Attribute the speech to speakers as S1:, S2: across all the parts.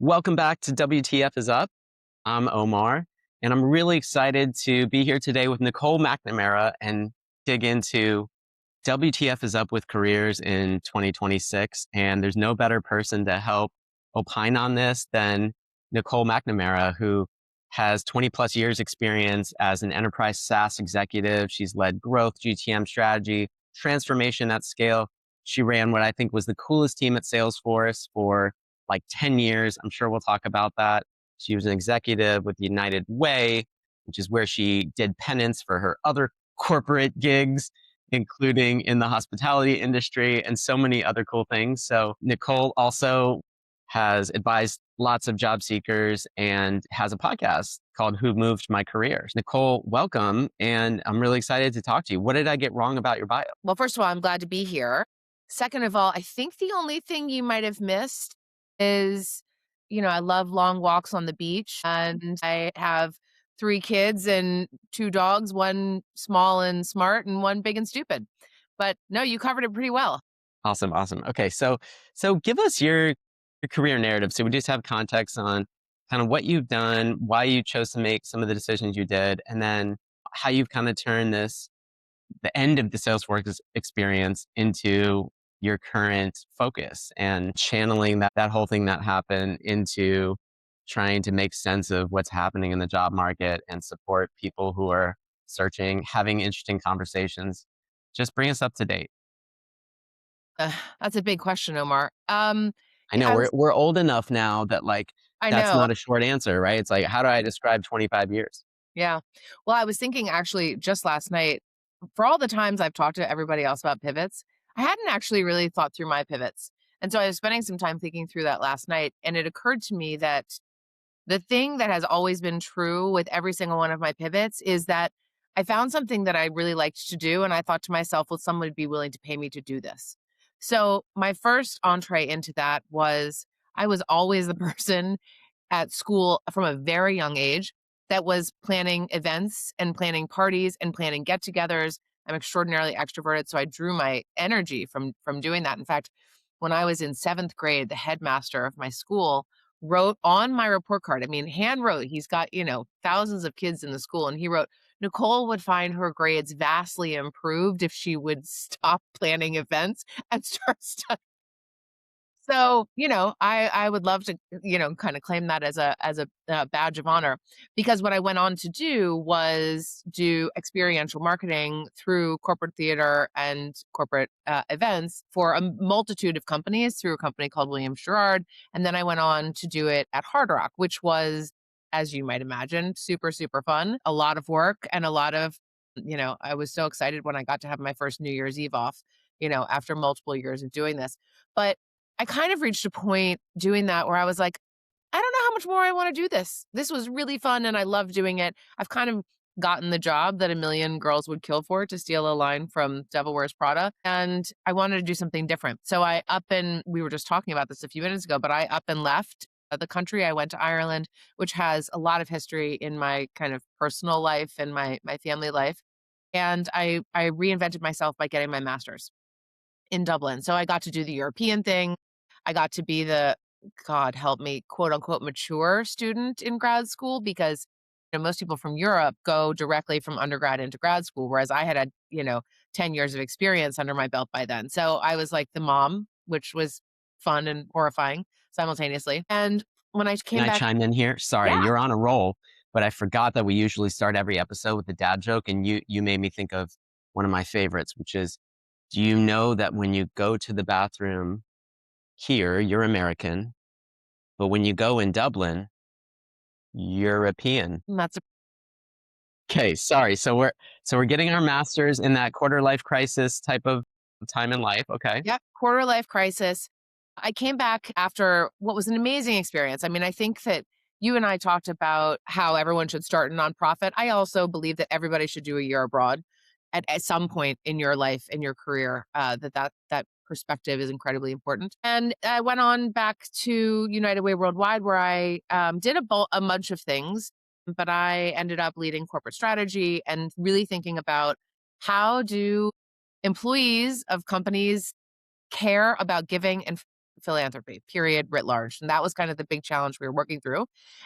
S1: Welcome back to WTF Is Up. I'm Omar, and I'm really excited to be here today with Nicole McNamara and dig into WTF Is Up with careers in 2026. And there's no better person to help opine on this than Nicole McNamara, who has 20 plus years experience as an enterprise SaaS executive. She's led growth, GTM strategy, transformation at scale. She ran what I think was the coolest team at Salesforce for like 10 years. I'm sure we'll talk about that. She was an executive with United Way, which is where she did penance for her other corporate gigs, including in the hospitality industry and so many other cool things. So Nicole also has advised lots of job seekers and has a podcast called Who Moved My Career. Nicole, welcome. And I'm really excited to talk to you. What did I get wrong about your bio?
S2: Well, first of all, I'm glad to be here. Second of all, I think the only thing you might have missed is, I love long walks on the beach and I have 3 kids and 2 dogs, one small and smart and one big and stupid. But no, you covered it pretty well.
S1: Awesome. Awesome. Okay. So give us your career narrative. So we just have context on kind of what you've done, why you chose to make some of the decisions you did, and then how you've kind of turned the end of the Salesforce experience into your current focus and channeling that whole thing that happened into trying to make sense of what's happening in the job market and support people who are searching, having interesting conversations. Just bring us up to date.
S2: That's a big question, Omar.
S1: I know
S2: I was,
S1: we're old enough now that
S2: I
S1: that's
S2: know.
S1: not a short answer, right? It's like, how do I describe 25 years?
S2: Yeah. Well, I was thinking actually just last night, for all the times I've talked to everybody else about pivots, I hadn't actually really thought through my pivots. And so I was spending some time thinking through that last night. And it occurred to me that the thing that has always been true with every single one of my pivots is that I found something that I really liked to do. And I thought to myself, will someone be willing to pay me to do this? So my first entree into that was I was always the person at school from a very young age that was planning events and planning parties and planning get-togethers. I'm extraordinarily extroverted, so I drew my energy from doing that. In fact, when I was in 7th grade, the headmaster of my school wrote on my report card, I mean, hand wrote, he's got, thousands of kids in the school, and he wrote, Nicole would find her grades vastly improved if she would stop planning events and start studying. So, I would love to, kind of claim that as a badge of honor, because what I went on to do was do experiential marketing through corporate theater and corporate events for a multitude of companies through a company called Williams Gerard. And then I went on to do it at Hard Rock, which was, as you might imagine, super, super fun, a lot of work and a lot of, I was so excited when I got to have my first New Year's Eve off, after multiple years of doing this. But I kind of reached a point doing that where I was like, I don't know how much more I want to do this. This was really fun and I love doing it. I've kind of gotten the job that a million girls would kill for, to steal a line from Devil Wears Prada. And I wanted to do something different. So we were just talking about this a few minutes ago, but I up and left the country. I went to Ireland, which has a lot of history in my kind of personal life and my family life. And I reinvented myself by getting my master's in Dublin. So I got to do the European thing. I got to be the, God help me, quote unquote, mature student in grad school, because most people from Europe go directly from undergrad into grad school, whereas I had 10 years of experience under my belt by then. So I was like the mom, which was fun and horrifying simultaneously. And when I
S1: Can
S2: came
S1: I
S2: back,
S1: chime in here? Sorry,
S2: yeah,
S1: you're on a roll, but I forgot that we usually start every episode with a dad joke, and you made me think of one of my favorites, which is, do you know that when you go to the bathroom here, you're American, but when you go in Dublin, European?
S2: that's a
S1: Okay, sorry. So we're getting our masters in that quarter life crisis type of time in life. Okay.
S2: yeah, quarter life crisis. I came back after what was an amazing experience. I mean, I think that you and I talked about how everyone should start a nonprofit. I also believe that everybody should do a year abroad at some point in your life, in your career. That perspective is incredibly important. And I went on back to United Way Worldwide, where I did a bunch of things, but I ended up leading corporate strategy and really thinking about how do employees of companies care about giving and philanthropy, period, writ large. And that was kind of the big challenge we were working through.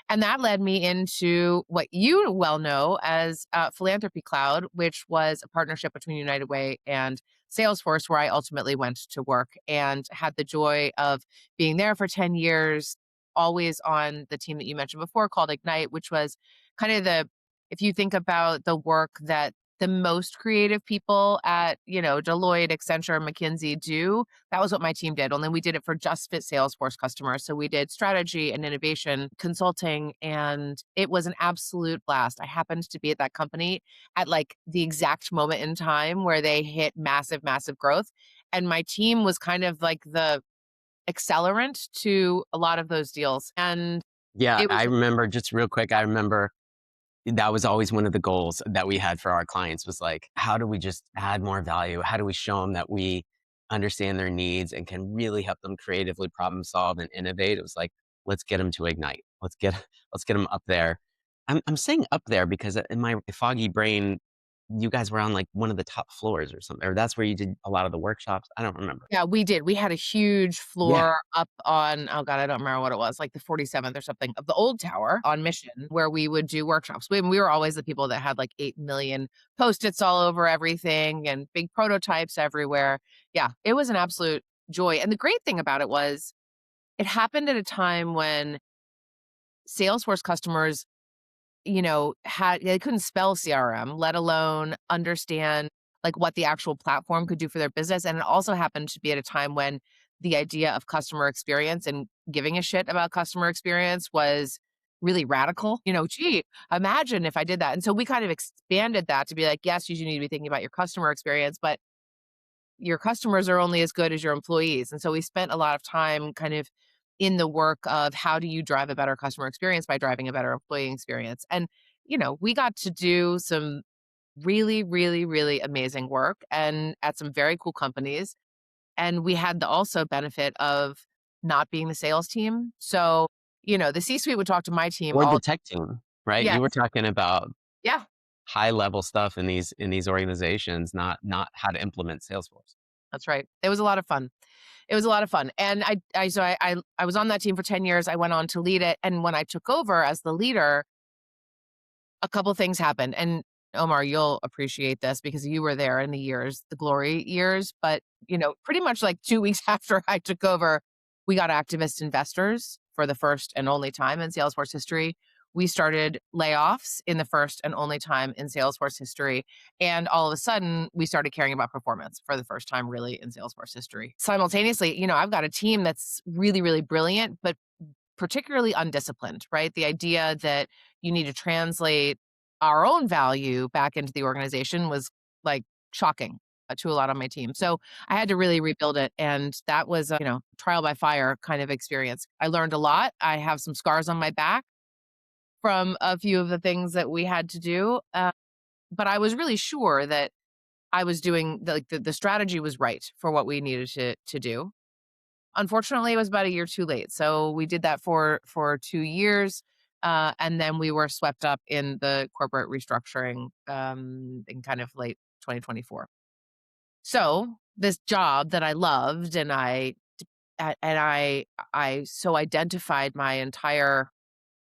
S2: And that led me into what you well know as Philanthropy Cloud, which was a partnership between United Way and Salesforce, where I ultimately went to work and had the joy of being there for 10 years, always on the team that you mentioned before called Ignite, which was kind of if you think about the work that the most creative people at, Deloitte, Accenture, McKinsey do, that was what my team did. Only we did it for just fit Salesforce customers. So we did strategy and innovation consulting, and it was an absolute blast. I happened to be at that company at like the exact moment in time where they hit massive, massive growth. And my team was kind of like the accelerant to a lot of those deals. And
S1: Yeah,
S2: it
S1: I
S2: was
S1: remember just real quick, I remember that was always one of the goals that we had for our clients was like, how do we just add more value? How do we show them that we understand their needs and can really help them creatively problem solve and innovate? It was like, let's get them to Ignite. Let's get them up there. I'm saying up there because in my foggy brain, you guys were on like one of the top floors or something, or that's where you did a lot of the workshops. I don't remember.
S2: Yeah, we did. We had a huge
S1: Yeah.
S2: floor up on, oh god, I don't remember what it was, like the 47th or something of the old tower on Mission, where we would do workshops. We were always the people that had like 8 million Post-its all over everything and big prototypes everywhere. Yeah, it was an absolute joy. And the great thing about it was it happened at a time when Salesforce customers, they couldn't spell CRM, let alone understand like what the actual platform could do for their business. And it also happened to be at a time when the idea of customer experience and giving a shit about customer experience was really radical. Gee, imagine if I did that. And so we kind of expanded that to be like, yes, you need to be thinking about your customer experience, but your customers are only as good as your employees. And so we spent a lot of time kind of in the work of how do you drive a better customer experience by driving a better employee experience. And, we got to do some really, really, really amazing work and at some very cool companies. And we had the also benefit of not being the sales team. So, the C suite would talk to my team
S1: Or the
S2: all,
S1: tech team, right?
S2: yeah,
S1: You were talking about
S2: yeah,
S1: high level stuff in these organizations, not how to implement Salesforce.
S2: that's right. It was a lot of fun. It was a lot of fun. And I was on that team for 10 years. I went on to lead it. And when I took over as the leader, a couple things happened. And Omar, you'll appreciate this because you were there in the glory years. But, pretty much like 2 weeks after I took over, we got activist investors for the first and only time in Salesforce history. We started layoffs in the first and only time in Salesforce history. And all of a sudden, we started caring about performance for the first time, really, in Salesforce history. Simultaneously, I've got a team that's really, really brilliant, but particularly undisciplined, right? The idea that you need to translate our own value back into the organization was like shocking to a lot of my team. So I had to really rebuild it. And that was a, trial by fire kind of experience. I learned a lot. I have some scars on my back from a few of the things that we had to do. But I was really sure that I was doing the strategy was right for what we needed to do. Unfortunately, it was about a year too late. So we did that for 2 years, and then we were swept up in the corporate restructuring, in kind of late 2024. So this job that I loved and I so identified my entire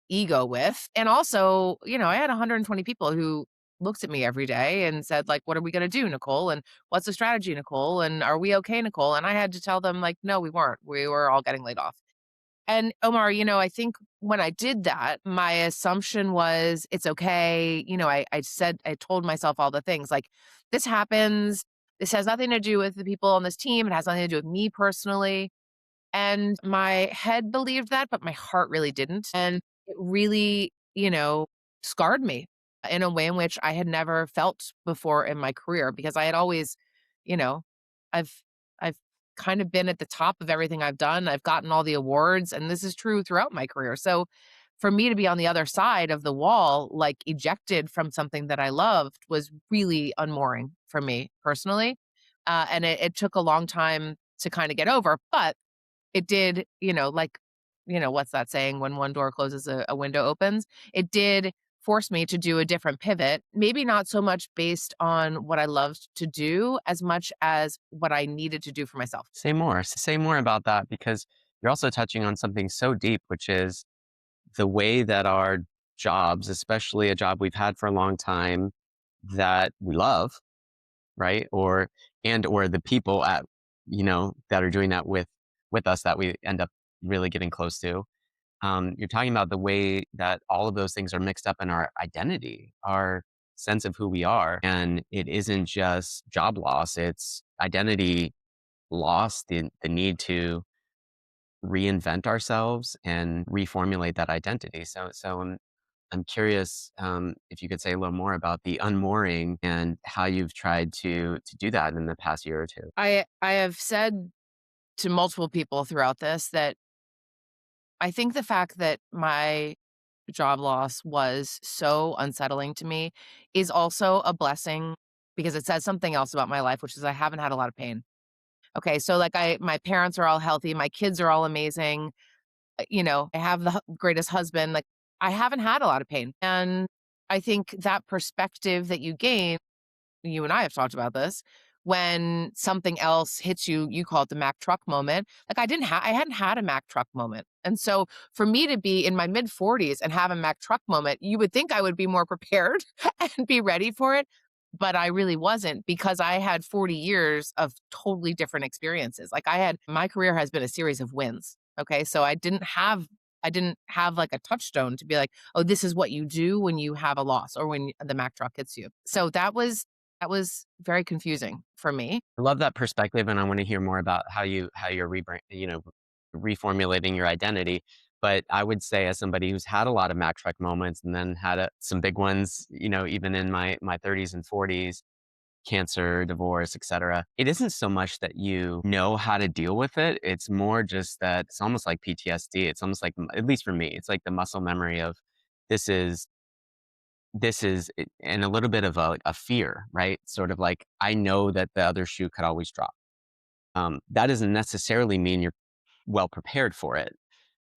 S2: ego with. And also, I had 120 people who looked at me every day and said, like, what are we going to do, Nicole? And what's the strategy, Nicole? And are we okay, Nicole? And I had to tell them, like, no, we weren't. We were all getting laid off. And Omar, I think when I did that, my assumption was it's okay. I told myself all the things like, this happens. This has nothing to do with the people on this team. It has nothing to do with me personally. And my head believed that, but my heart really didn't. And it really, scarred me in a way in which I had never felt before in my career because I had always, you know, I've I've kind of been at the top of everything I've done. I've gotten all the awards, and this is true throughout my career. So for me to be on the other side of the wall, like ejected from something that I loved, was really unmooring for me personally. And it took a long time to kind of get over, but it did, what's that saying? When one door closes, a window opens. It did force me to do a different pivot, maybe not so much based on what I loved to do as much as what I needed to do for myself.
S1: Say more. Say more about that because you're also touching on something so deep, which is the way that our jobs, especially a job we've had for a long time that we love, right? Or the people at, that are doing that with us that we end up really getting close to. You're talking about the way that all of those things are mixed up in our identity, our sense of who we are. And it isn't just job loss, it's identity loss, the need to reinvent ourselves and reformulate that identity. So I'm curious if you could say a little more about the unmooring and how you've tried to do that in the past year or two.
S2: I have said to multiple people throughout this that I think the fact that my job loss was so unsettling to me is also a blessing because it says something else about my life, which is I haven't had a lot of pain. Okay, so like my parents are all healthy, my kids are all amazing. I have the greatest husband. Like I haven't had a lot of pain, and I think that perspective that you gain, you and I have talked about this, when something else hits you, you call it the Mack Truck moment. Like I hadn't had a Mack Truck moment. And so for me to be in my mid 40s and have a Mack Truck moment, you would think I would be more prepared and be ready for it. But I really wasn't because I had 40 years of totally different experiences. Like my career has been a series of wins. Okay. So I didn't have like a touchstone to be like, oh, this is what you do when you have a loss or when the Mack truck hits you. So that was very confusing for me.
S1: I love that perspective, and I want to hear more about how you're reformulating your identity. But I would say, as somebody who's had a lot of Mack Truck moments, and then had some big ones, even in my 30s and 40s, cancer, divorce, etc. It isn't so much that you know how to deal with it. It's more just that it's almost like PTSD. It's almost like, at least for me, it's like the muscle memory of this is and a little bit of a fear, right? Sort of like, I know that the other shoe could always drop. That doesn't necessarily mean you're well prepared for it,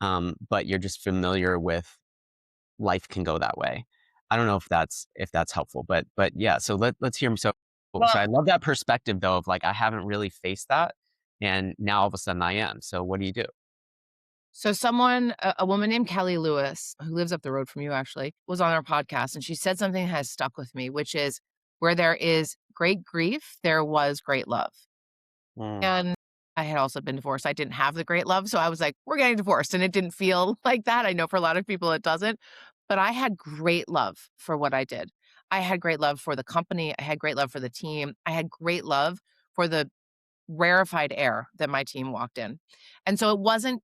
S1: but you're just familiar with life can go that way. I don't know if that's helpful, but yeah. So let's hear. So
S2: Well,
S1: I love that perspective though of like I haven't really faced that, and now all of a sudden I am. So what do you do?
S2: so a woman named Kelly Lewis, who lives up the road from you actually, was on our podcast and she said something that has stuck with me, which is where there is great grief, there was great love.
S1: Mm.
S2: And I had also been divorced. I didn't have the great love. So I was like, we're getting divorced. And it didn't feel like that. I know for a lot of people it doesn't. But I had great love for what I did. I had great love for the company. I had great love for the team. I had great love for the rarefied air that my team walked in. And so it wasn't,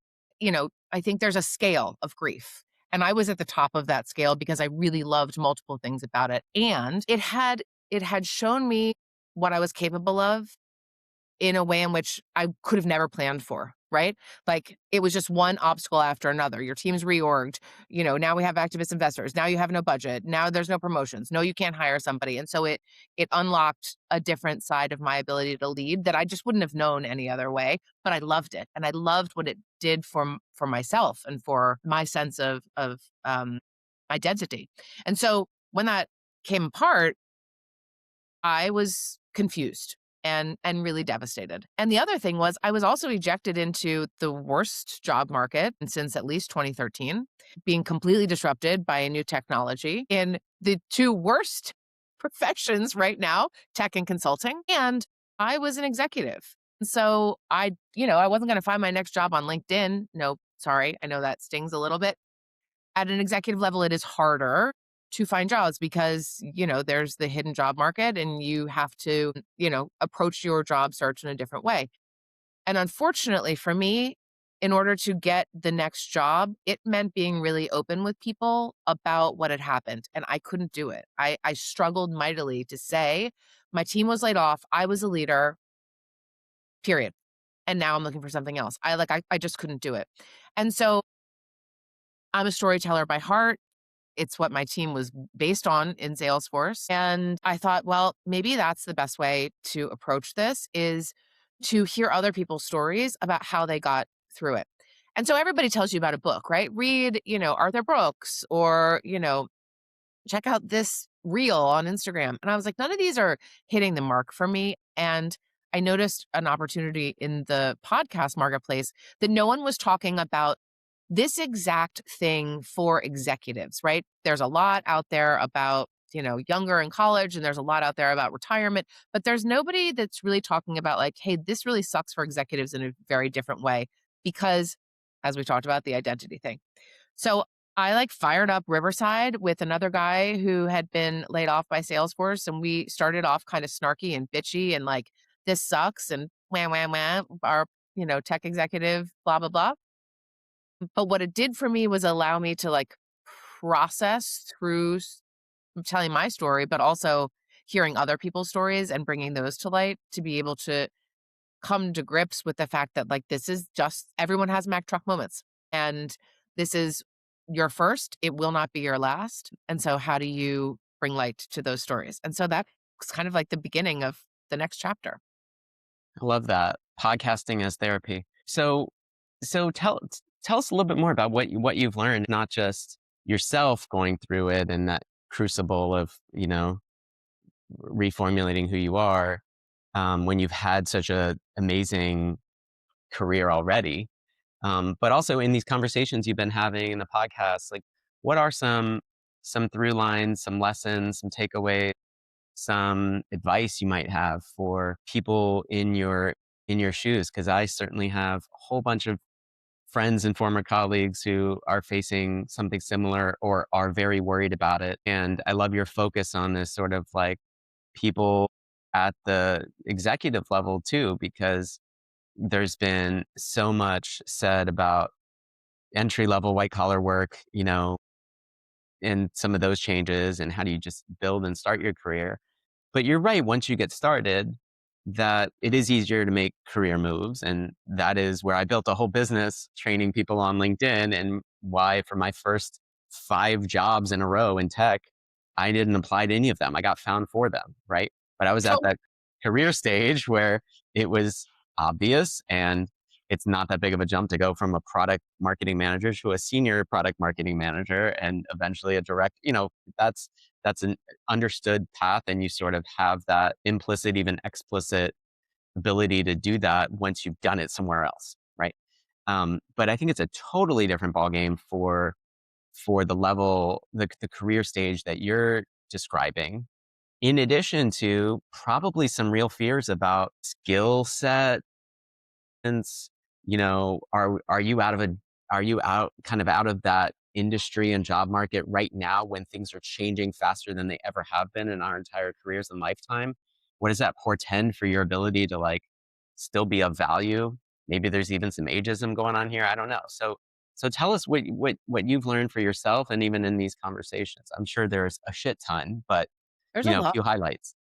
S2: I think there's a scale of grief. And I was at the top of that scale because I really loved multiple things about it. And it had shown me what I was capable of in a way in which I could have never planned for, right? Like it was just one obstacle after another. Your team's reorged. Now we have activist investors. Now you have no budget. Now there's no promotions. No, you can't hire somebody. And so it unlocked a different side of my ability to lead that I just wouldn't have known any other way. But I loved it, and I loved what it did for myself and for my sense of identity. And so when that came apart, I was confused and really devastated. And the other thing was I was also ejected into the worst job market since at least 2013, being completely disrupted by a new technology in the two worst professions right now, tech and consulting. And I was an executive. So I wasn't going to find my next job on LinkedIn. No, sorry. I know that stings a little bit. At an executive level, it is harder to find jobs because, there's the hidden job market and you have to, approach your job search in a different way. And unfortunately for me, in order to get the next job, it meant being really open with people about what had happened. And I couldn't do it. I struggled mightily to say my team was laid off. I was a leader, period. And now I'm looking for something else. I just couldn't do it. And so I'm a storyteller by heart. It's what my team was based on in Salesforce. And I thought, well, maybe that's the best way to approach this is to hear other people's stories about how they got through it. And so everybody tells you about a book, right? Read, Arthur Brooks or, check out this reel on Instagram. And I was like, none of these are hitting the mark for me. And I noticed an opportunity in the podcast marketplace that no one was talking about this exact thing for executives, right? There's a lot out there about, younger in college, and there's a lot out there about retirement, but there's nobody that's really talking about like, hey, this really sucks for executives in a very different way because, as we talked about, the identity thing. So I like fired up Riverside with another guy who had been laid off by Salesforce. And we started off kind of snarky and bitchy and like, this sucks and wham, wham, wham, our, tech executive, blah, blah, blah. But what it did for me was allow me to like process through telling my story, but also hearing other people's stories and bringing those to light to be able to come to grips with the fact that like this is just everyone has Mack Truck Moments. And this is your first, it will not be your last. And so how do you bring light to those stories? And so that's kind of like the beginning of the next chapter.
S1: I love that. Podcasting as therapy. So tell us a little bit more about what you've learned, not just yourself going through it and that crucible of, reformulating who you are, when you've had such a amazing career already. But also in these conversations you've been having in the podcast, like what are some through lines, some lessons, some takeaways, some advice you might have for people in your shoes? Because I certainly have a whole bunch of friends and former colleagues who are facing something similar or are very worried about it. And I love your focus on this sort of like people at the executive level too, because there's been so much said about entry level white collar work, and some of those changes and how do you just build and start your career. But you're right, once you get started, that it is easier to make career moves. And that is where I built a whole business training people on LinkedIn, and why for my first 5 jobs in a row in tech, I didn't apply to any of them. I got found for them, right? But I was at
S2: So
S1: that career stage where it was obvious, and it's not that big of a jump to go from a product marketing manager to a senior product marketing manager and eventually a direct, that's an understood path, and you sort of have that implicit, even explicit ability to do that once you've done it somewhere else, right? But I think it's a totally different ballgame for the level, the career stage that you're describing. In addition to probably some real fears about skill set, instance, are you are you out kind of out of that industry and job market right now when things are changing faster than they ever have been in our entire careers and lifetime? What does that portend for your ability to like still be of value? Maybe there's even some ageism going on here. I don't know. So tell us what you've learned for yourself and even in these conversations. I'm sure there's a shit ton, but
S2: there's a
S1: a
S2: lot.
S1: few highlights.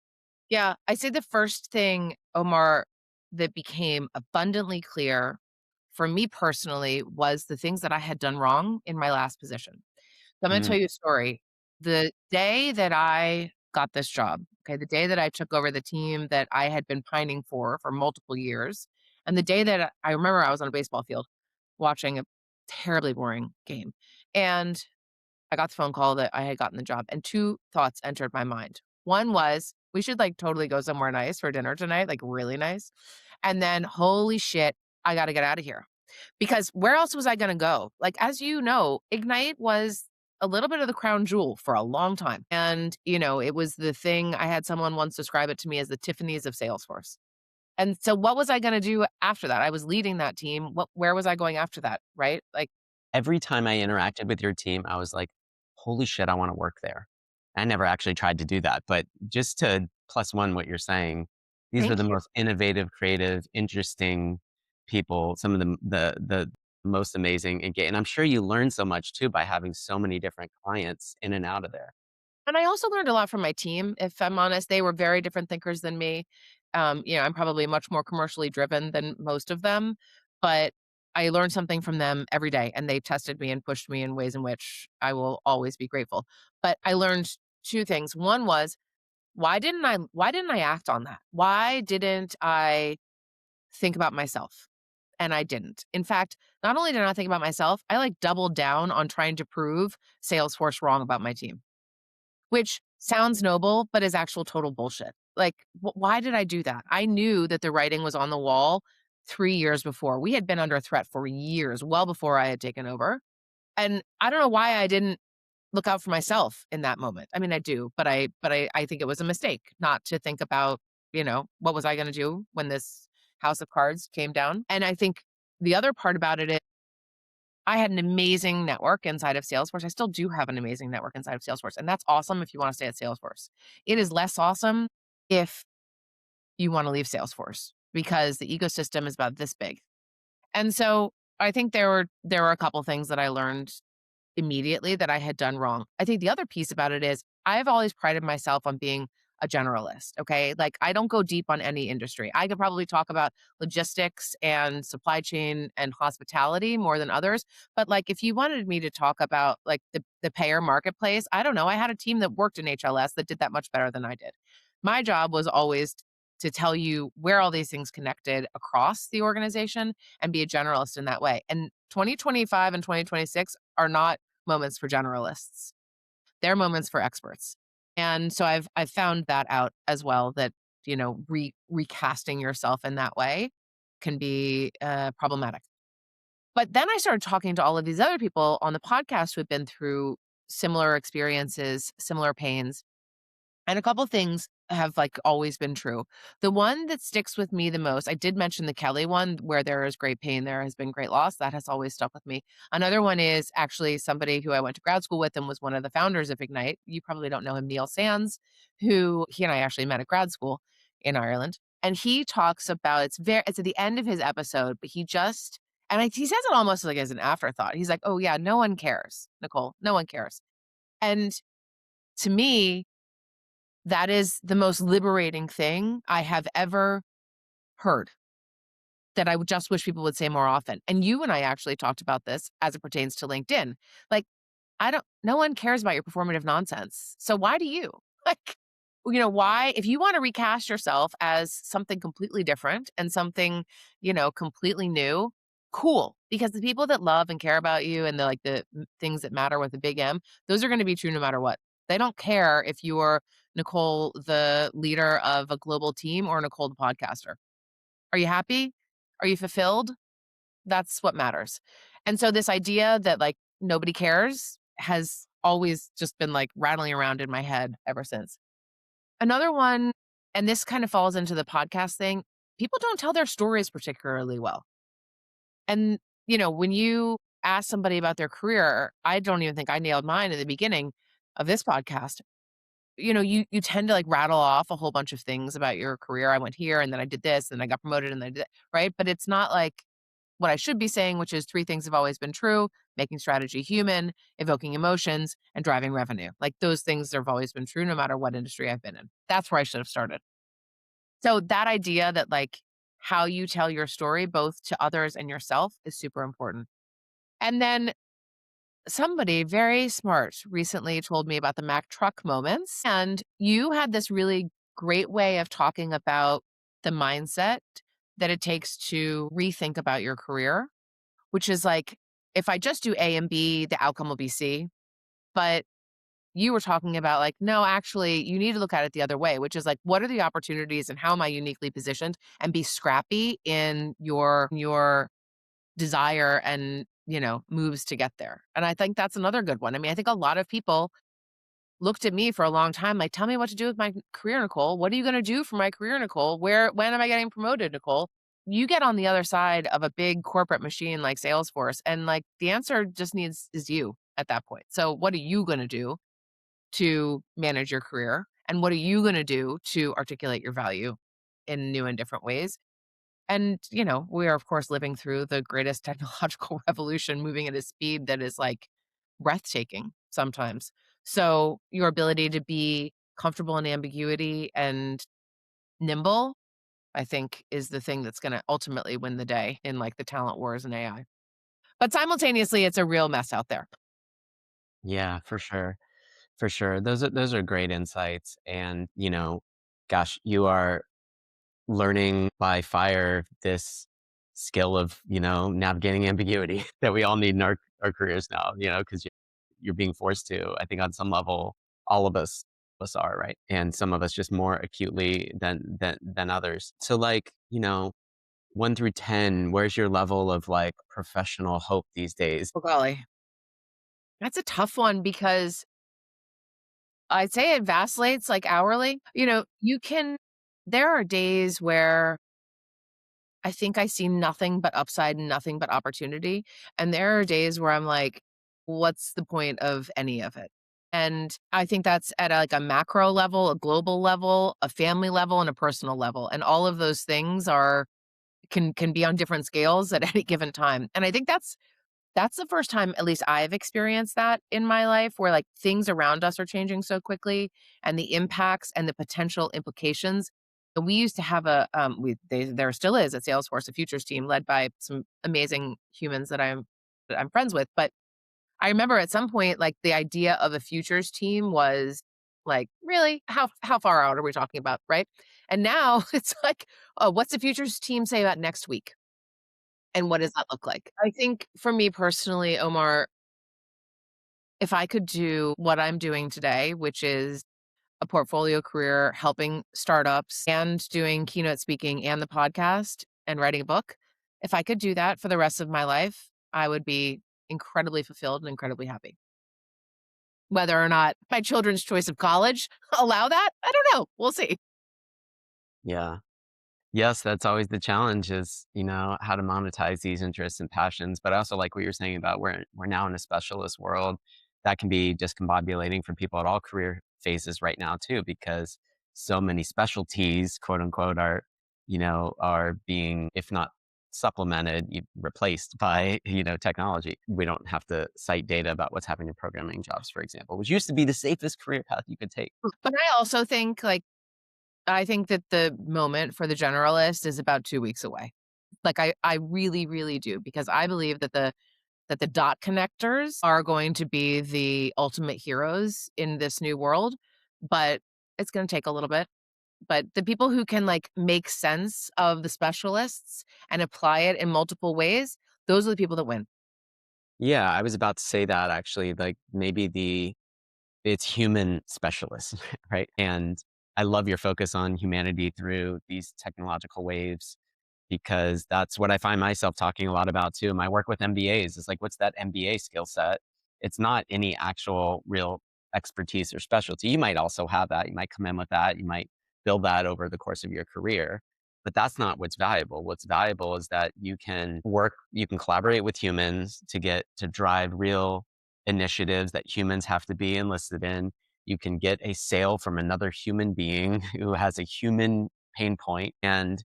S2: Yeah. I say the first thing, Omar, that became abundantly clear for me personally was the things that I had done wrong in my last position. So I'm gonna
S1: Mm,
S2: tell you a story. The day that I got this job, okay, the day that I took over the team that I had been pining for multiple years, and the day that I remember I was on a baseball field watching a terribly boring game, and I got the phone call that I had gotten the job, and 2 thoughts entered my mind. One was, "We should, like, totally go somewhere nice for dinner tonight, like, really nice." And then, "Holy shit, I gotta get out of here." Because where else was I gonna go? Like, as you know, Ignite was a little bit of the crown jewel for a long time. And, it was the thing I had someone once describe it to me as the Tiffany's of Salesforce. And so what was I gonna do after that? I was leading that team. Where was I going after that, right? Like,
S1: every time I interacted with your team, I was like, "Holy shit, I wanna work there." I never actually tried to do that, but just to plus one what you're saying, these are
S2: thank
S1: the
S2: you.
S1: most innovative, creative, interesting people, some of the most amazing and I'm sure you learn so much too by having so many different clients in and out of there.
S2: And I also learned a lot from my team, if I'm honest. They were very different thinkers than me. I'm probably much more commercially driven than most of them, but I learned something from them every day, and they tested me and pushed me in ways in which I will always be grateful. But I learned 2 things. One was, why didn't I act on that? Why didn't I think about myself? And I didn't. In fact, not only did I not think about myself, I like doubled down on trying to prove Salesforce wrong about my team, which sounds noble, but is actual total bullshit. Like, why did I do that? I knew that the writing was on the wall 3 years before. We had been under threat for years, well before I had taken over, and I don't know why I didn't look out for myself in that moment. I mean, I do, but I think it was a mistake not to think about, what was I gonna do when this house of cards came down? And I think the other part about it is I had an amazing network inside of Salesforce. I still do have an amazing network inside of Salesforce, and that's awesome if you wanna stay at Salesforce. It is less awesome if you wanna leave Salesforce because the ecosystem is about this big. And so I think there were a couple things that I learned immediately that I had done wrong. I think the other piece about it is I've always prided myself on being a generalist, okay? Like, I don't go deep on any industry. I could probably talk about logistics and supply chain and hospitality more than others, but, like, if you wanted me to talk about, like, the payer marketplace, I don't know, I had a team that worked in HLS that did that much better than I did. My job was always to tell you where all these things connected across the organization and be a generalist in that way. And 2025 and 2026 are not moments for generalists. They're moments for experts. And so I've found that out as well that, recasting yourself in that way can be problematic. But then I started talking to all of these other people on the podcast who had been through similar experiences, similar pains, and a couple things have, like, always been true. The one that sticks with me the most, I did mention the Kelly one, where there is great pain, there has been great loss. That has always stuck with me. Another one is actually somebody who I went to grad school with and was one of the founders of Ignite. You probably don't know him, Neil Sands, who he and I actually met at grad school in Ireland. And he talks about it's at the end of his episode, but he says it almost like as an afterthought. He's like, "Oh yeah, no one cares, Nicole. No one cares." And to me, that is the most liberating thing I have ever heard that I would just wish people would say more often. And you and I actually talked about this as it pertains to LinkedIn. Like, no one cares about your performative nonsense. So why do you? Like, why, if you want to recast yourself as something completely different and something, completely new, cool. Because the people that love and care about you and the things that matter with a big M, those are going to be true no matter what. They don't care if you're Nicole, the leader of a global team, or Nicole, the podcaster. Are you happy? Are you fulfilled? That's what matters. And so this idea that, like, nobody cares has always just been, like, rattling around in my head ever since. Another one, and this kind of falls into the podcast thing, people don't tell their stories particularly well. And, when you ask somebody about their career, I don't even think I nailed mine at the beginning of this podcast. You tend to, like, rattle off a whole bunch of things about your career. I went here and then I did this and I got promoted and then I did that, right? But it's not like what I should be saying, which is three things have always been true: making strategy human, evoking emotions, and driving revenue. Like, those things have always been true no matter what industry I've been in. That's where I should have started. So that idea that, like, how you tell your story both to others and yourself is super important. And then somebody very smart recently told me about the Mack Truck Moments, and you had this really great way of talking about the mindset that it takes to rethink about your career, which is like, if I just do A and B, the outcome will be C. But you were talking about, like, no, actually, you need to look at it the other way, which is like, what are the opportunities and how am I uniquely positioned? And be scrappy in your desire and, moves to get there. And I think that's another good one. I mean, I think a lot of people looked at me for a long time like, "Tell me what to do with my career, Nicole. What are you gonna do for my career, Nicole? When am I getting promoted, Nicole?" You get on the other side of a big corporate machine like Salesforce, and, like, the answer just needs is you at that point. So what are you gonna do to manage your career? And what are you gonna do to articulate your value in new and different ways? And, we are, of course, living through the greatest technological revolution, moving at a speed that is, like, breathtaking sometimes. So, your ability to be comfortable in ambiguity and nimble, I think, is the thing that's gonna ultimately win the day in, like, the talent wars and AI. But simultaneously, it's a real mess out there.
S1: Yeah, for sure. For sure. Those are great insights. And, gosh, you are learning by fire this skill of, navigating ambiguity that we all need in our careers now, because you're being forced to, I think on some level, all of us. us are, right? And some of us just more acutely than others. So like, 1 through 10, where's your level of like professional hope these days?
S2: Oh, golly. That's a tough one because I'd say it vacillates like hourly. There are days where I think I see nothing but upside and nothing but opportunity. And there are days where I'm like, what's the point of any of it? And I think that's at like a macro level, a global level, a family level, and a personal level. And all of those things can be on different scales at any given time. And I think that's the first time, at least I've experienced that in my life, where like things around us are changing so quickly and the impacts and the potential implications. And we used to have there still is at Salesforce, a futures team led by some amazing humans that I'm friends with. But I remember at some point, like the idea of a futures team was like, really, how far out are we talking about, right? And now it's like, oh, what's the futures team say about next week? And what does that look like? I think for me personally, Omar, if I could do what I'm doing today, which is a portfolio career helping startups and doing keynote speaking and the podcast and writing a book, if I could do that for the rest of my life, I would be incredibly fulfilled and incredibly happy. Whether or not my children's choice of college allow that, I don't know. We'll see.
S1: Yeah. Yes, that's always the challenge is, how to monetize these interests and passions. But I also like what you're saying about we're now in a specialist world that can be discombobulating for people at all career phases right now too, because so many specialties, quote unquote, are being, if not supplemented, replaced by, technology. We don't have to cite data about what's happening in programming jobs, for example, which used to be the safest career path you could take.
S2: But I also think I think that the moment for the generalist is about 2 weeks away. Like, I really, really do because I believe that the dot connectors are going to be the ultimate heroes in this new world, but it's gonna take a little bit. But the people who can, like, make sense of the specialists and apply it in multiple ways, those are the people that win.
S1: Yeah, I was about to say that actually, like maybe it's human specialists, right? And I love your focus on humanity through these technological waves because that's what I find myself talking a lot about too. My work with MBAs is like, what's that MBA skill set? It's not any actual real expertise or specialty. You might also have that. You might come in with that. You might build that over the course of your career. But that's not what's valuable. What's valuable is that you can collaborate with humans to drive real initiatives that humans have to be enlisted in. You can get a sale from another human being who has a human pain point, and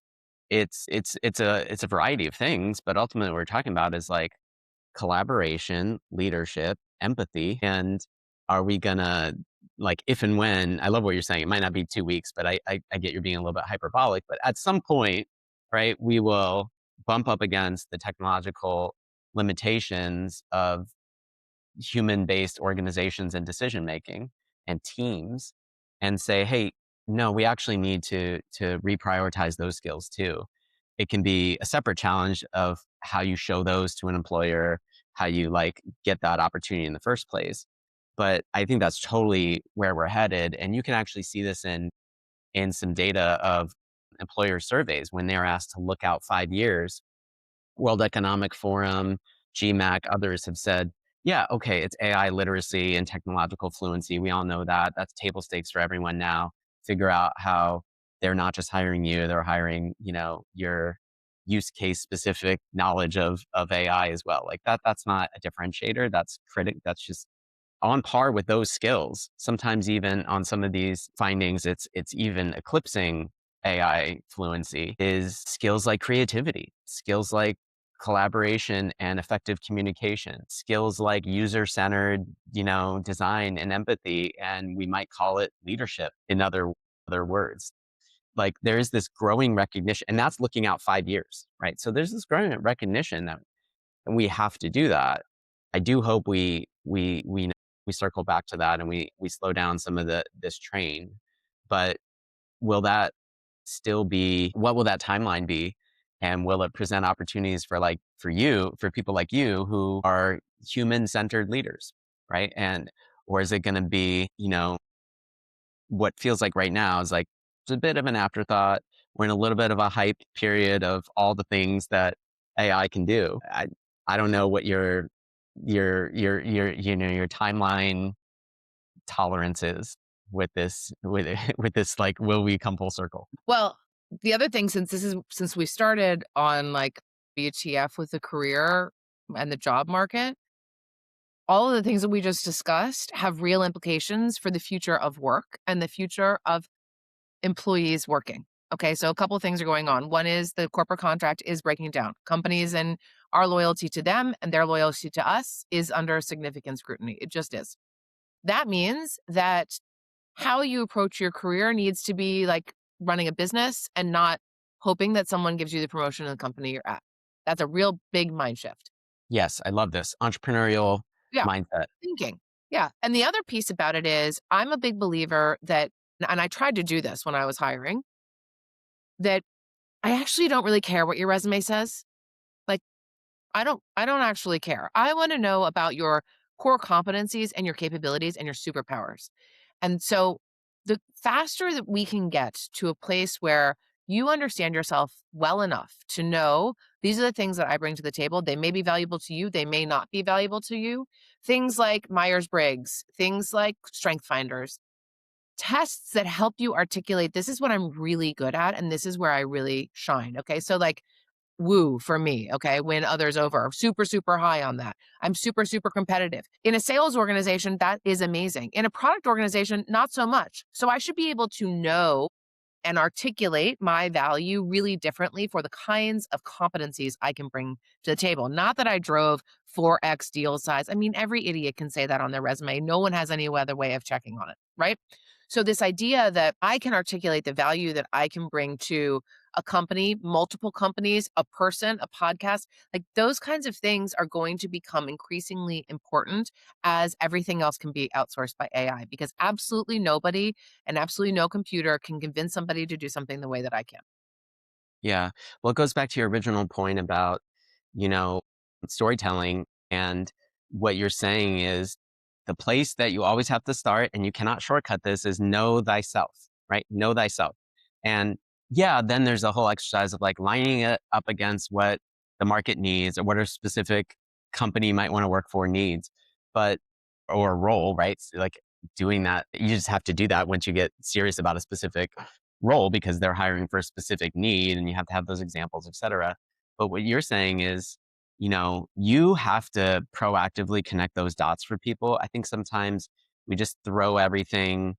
S1: it's a variety of things, but ultimately what we're talking about is like collaboration, leadership, empathy, and are we gonna like if and when I love what you're saying. It might not be 2 weeks, but I get you're being a little bit hyperbolic, but at some point, right, we will bump up against the technological limitations of human-based organizations and decision making and teams and say, "Hey, no, we actually need to reprioritize those skills too." It can be a separate challenge of how you show those to an employer, how you like get that opportunity in the first place. But I think that's totally where we're headed, and you can actually see this in some data of employer surveys when they're asked to look out 5 years. World Economic Forum, GMAC, others have said, yeah, okay, it's AI literacy and technological fluency. We all know that. That's table stakes for everyone now. Figure out how they're not just hiring you, they're hiring, your use case specific knowledge of AI as well. Like that's not a differentiator. That's just on par with those skills. Sometimes even on some of these findings, it's even eclipsing AI fluency is skills like creativity, skills like collaboration and effective communication, skills like user-centered, design and empathy, and we might call it leadership in other words. Like there is this growing recognition, and that's looking out 5 years, right? So there's this growing recognition that and we have to do that. I do hope we circle back to that and we slow down some of this train. But will that still be what will that timeline be? And will it present opportunities for people like you who are human centered leaders, right? And or is it going to be, what feels like right now is like it's a bit of an afterthought. We're in a little bit of a hype period of all the things that AI can do. I don't know what your timeline tolerance is with this with this like will we come full circle?
S2: Well, the other thing, since we started on like WTF with the career and the job market, all of the things that we just discussed have real implications for the future of work and the future of employees working. Okay, so a couple of things are going on. One is the corporate contract is breaking down. Companies and our loyalty to them and their loyalty to us is under significant scrutiny. It just is. That means that how you approach your career needs to be like running a business and not hoping that someone gives you the promotion in the company you're at. That's a real big mind shift.
S1: Yes, I love this entrepreneurial
S2: Yeah,
S1: mindset.
S2: thinking. Yeah. And the other piece about it is I'm a big believer that, and I tried to do this when I was hiring, that I actually don't really care what your resume says. Like I don't actually care. I want to know about your core competencies and your capabilities and your superpowers. And so the faster that we can get to a place where you understand yourself well enough to know these are the things that I bring to the table. They may be valuable to you, they may not be valuable to you. Things like Myers Briggs, things like Strength Finders, tests that help you articulate this is what I'm really good at and this is where I really shine. Okay. So, like, woo for me, okay, win others over. Super, super high on that. I'm super, super competitive. In a sales organization, that is amazing. In a product organization, not so much. So I should be able to know and articulate my value really differently for the kinds of competencies I can bring to the table. Not that I drove 4x deal size. I mean, every idiot can say that on their resume. No one has any other way of checking on it, right? So, this idea that I can articulate the value that I can bring to a company, multiple companies, a person, a podcast, like those kinds of things are going to become increasingly important as everything else can be outsourced by AI because absolutely nobody and absolutely no computer can convince somebody to do something the way that I can.
S1: Yeah. Well, it goes back to your original point about, you know, storytelling. And what you're saying is the place that you always have to start, and you cannot shortcut this, is know thyself, right? Know thyself. And yeah, then there's a whole exercise of like lining it up against what the market needs or what a specific company you might want to work for needs, but, or a role, right? So like doing that, you just have to do that once you get serious about a specific role because they're hiring for a specific need and you have to have those examples, et cetera. But what you're saying is, you have to proactively connect those dots for people. I think sometimes we just throw everything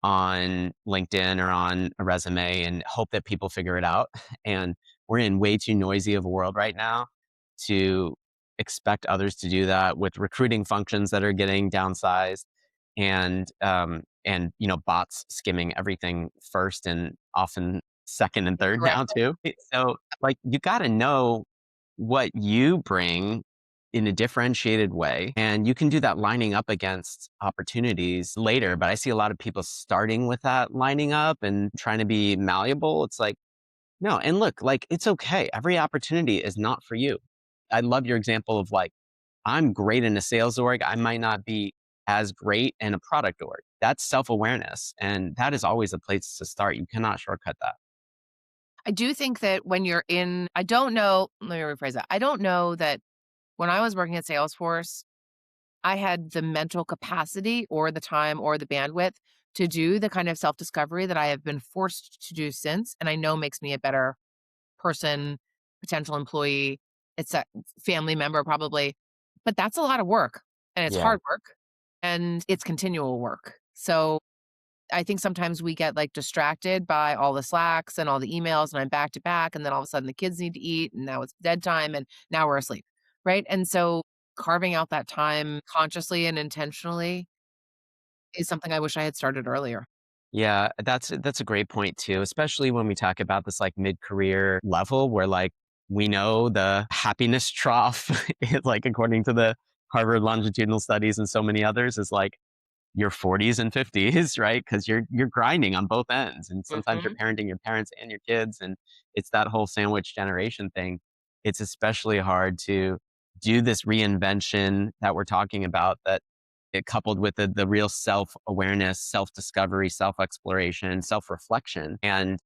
S1: on LinkedIn or on a resume and hope that people figure it out. And we're in way too noisy of a world right now to expect others to do that with recruiting functions that are getting downsized and bots skimming everything first and often second and third now
S2: Correct.
S1: too. So like you got to know what you bring in a differentiated way. And you can do that lining up against opportunities later. But I see a lot of people starting with that lining up and trying to be malleable. It's like, no. And look, like, it's okay. Every opportunity is not for you. I love your example of like, I'm great in a sales org. I might not be as great in a product org. That's self awareness. And that is always a place to start. You cannot shortcut that.
S2: I do think that when you're in, I don't know, let me rephrase that. I don't know that when I was working at Salesforce, I had the mental capacity or the time or the bandwidth to do the kind of self discovery that I have been forced to do since. And I know makes me a better person, potential employee, it's a family member probably. But that's a lot of work and it's
S1: Yeah.
S2: hard work and it's continual work. So I think sometimes we get like distracted by all the slacks and all the emails and I'm back to back and then all of a sudden the kids need to eat and now it's bedtime and now we're asleep. Right. And so carving out that time consciously and intentionally is something I wish I had started earlier.
S1: Yeah, that's a great point too, especially when we talk about this like mid-career level where like we know the happiness trough is like according to the Harvard longitudinal studies and so many others is like your 40s and 50s, right? Because you're grinding on both ends, and sometimes you're
S2: Mhm.
S1: parenting your parents and your kids, and it's that whole sandwich generation thing. It's especially hard to do this reinvention that we're talking about that it coupled with the real self-awareness, self-discovery, self-exploration, self-reflection. And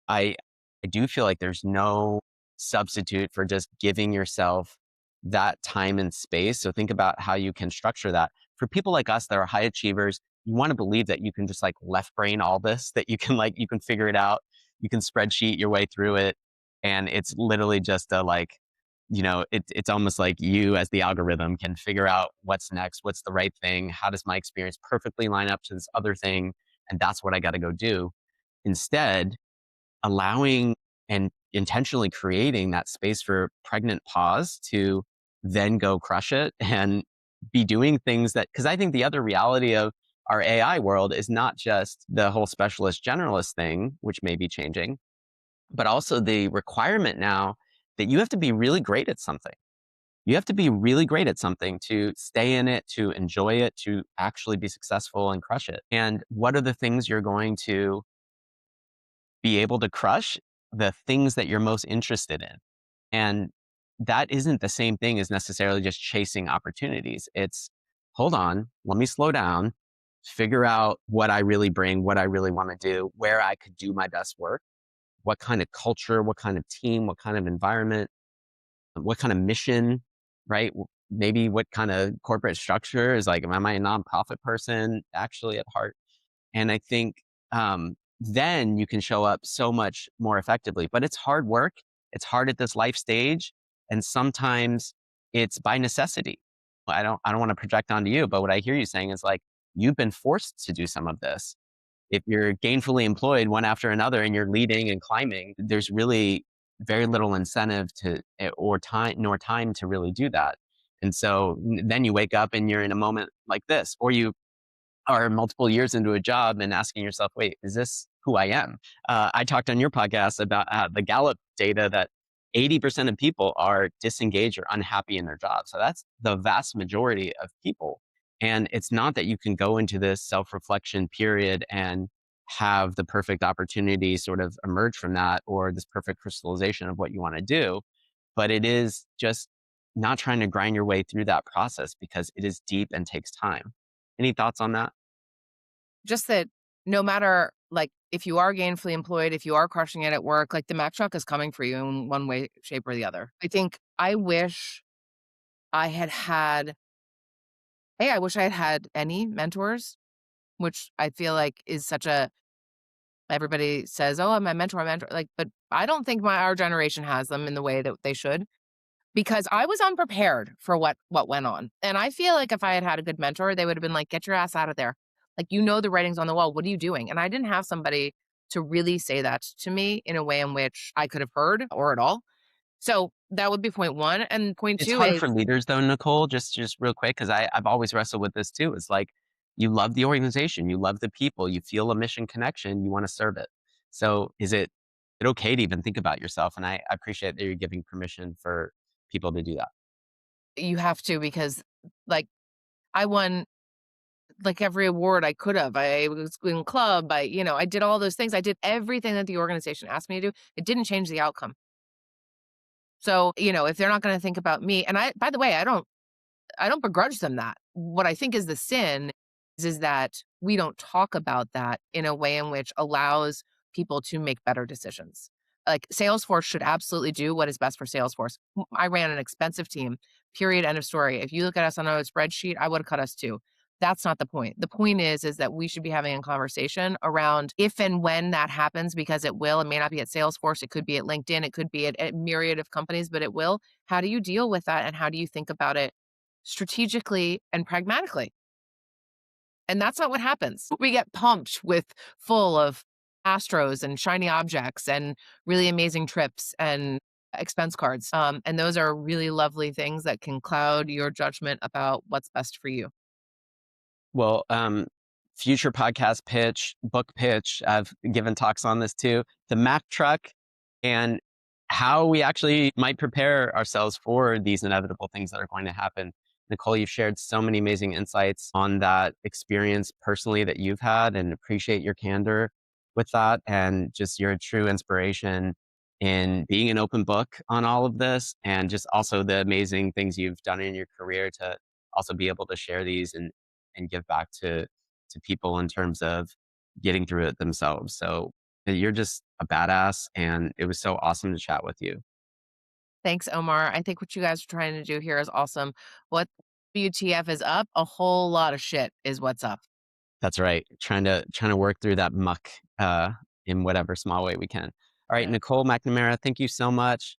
S1: I I do feel like there's no substitute for just giving yourself that time and space. So think about how you can structure that. For people like us that are high achievers, you want to believe that you can just like left brain all this, that you can figure it out, you can spreadsheet your way through it. And it's literally just a like, it's almost like you as the algorithm can figure out what's next, what's the right thing, how does my experience perfectly line up to this other thing, and that's what I got to go do. Instead, allowing and intentionally creating that space for pregnant pause to then go crush it and be doing things that, because I think the other reality of our AI world is not just the whole specialist generalist thing, which may be changing, but also the requirement now that you have to be really great at something. You have to be really great at something to stay in it, to enjoy it, to actually be successful and crush it. And what are the things you're going to be able to crush? The things that you're most interested in. And that isn't the same thing as necessarily just chasing opportunities. It's, hold on, let me slow down, figure out what I really bring, what I really want to do, where I could do my best work, what kind of culture, what kind of team, what kind of environment, what kind of mission, right? Maybe what kind of corporate structure is like, am I a nonprofit person actually at heart? And I think then you can show up so much more effectively. But it's hard work. It's hard at this life stage. And sometimes it's by necessity. I don't want to project onto you, but what I hear you saying is like, you've been forced to do some of this. If you're gainfully employed one after another and you're leading and climbing, there's really very little incentive to or time nor time to really do that. And so then you wake up and you're in a moment like this, or you are multiple years into a job and asking yourself, wait, is this who I am? I talked on your podcast about the Gallup data that 80% of people are disengaged or unhappy in their job. So that's the vast majority of people. And it's not that you can go into this self reflection period and have the perfect opportunity sort of emerge from that or this perfect crystallization of what you want to do, but it is just not trying to grind your way through that process because it is deep and takes time. Any thoughts on that?
S2: Just that no matter, like, if you are gainfully employed, if you are crushing it at work, like, the Mack Truck is coming for you in one way, shape, or the other. I think I wish I had had I wish I had had any mentors, which I feel like is such a everybody says, "Oh, I'm a mentor, like, but I don't think our generation has them in the way that they should. Because I was unprepared for what went on, and I feel like if I had had a good mentor, they would have been like, "Get your ass out of there. Like, you know the writing's on the wall. What are you doing?" And I didn't have somebody to really say that to me in a way in which I could have heard or at all. So, that would be point 1, and point
S1: It's
S2: 2
S1: hard
S2: is
S1: for leaders though, Nicole, just real quick, because I've always wrestled with this too. It's like you love the organization, you love the people, you feel a mission connection, you want to serve it. So is it okay to even think about yourself? And I appreciate that you're giving permission for people to do that.
S2: you have to because, like, I won, like, every award I could have. I was in club, I did all those things. I did everything that the organization asked me to do. It didn't change the outcome. So, if they're not gonna think about me, and by the way, I don't begrudge them that. What I think is the sin is that we don't talk about that in a way in which allows people to make better decisions. Like, Salesforce should absolutely do what is best for Salesforce. I ran an expensive team, period, end of story. If you look at us on a spreadsheet, I would have cut us too. That's not the point. The point is that we should be having a conversation around if and when that happens, because it will. It may not be at Salesforce. It could be at LinkedIn. It could be at a myriad of companies, but it will. How do you deal with that? And how do you think about it strategically and pragmatically? And that's not what happens. We get pumped with full of astros and shiny objects and really amazing trips and expense cards. And those are really lovely things that can cloud your judgment about what's best for you.
S1: Well, future podcast pitch, book pitch, I've given talks on this too. The Mack truck and how we actually might prepare ourselves for these inevitable things that are going to happen. Nicole, you've shared so many amazing insights on that experience personally that you've had and appreciate your candor with that. And just you're a true inspiration in being an open book on all of this and just also the amazing things you've done in your career to also be able to share these and and give back to people in terms of getting through it themselves. So you're just a badass, and it was so awesome to chat with you.
S2: Thanks, Omar. I think what you guys are trying to do here is awesome. What WTF is up? A whole lot of shit is what's up.
S1: That's right. Trying to work through that muck in whatever small way we can. All right,
S2: Yeah.
S1: Nicole McNamara, thank you so much.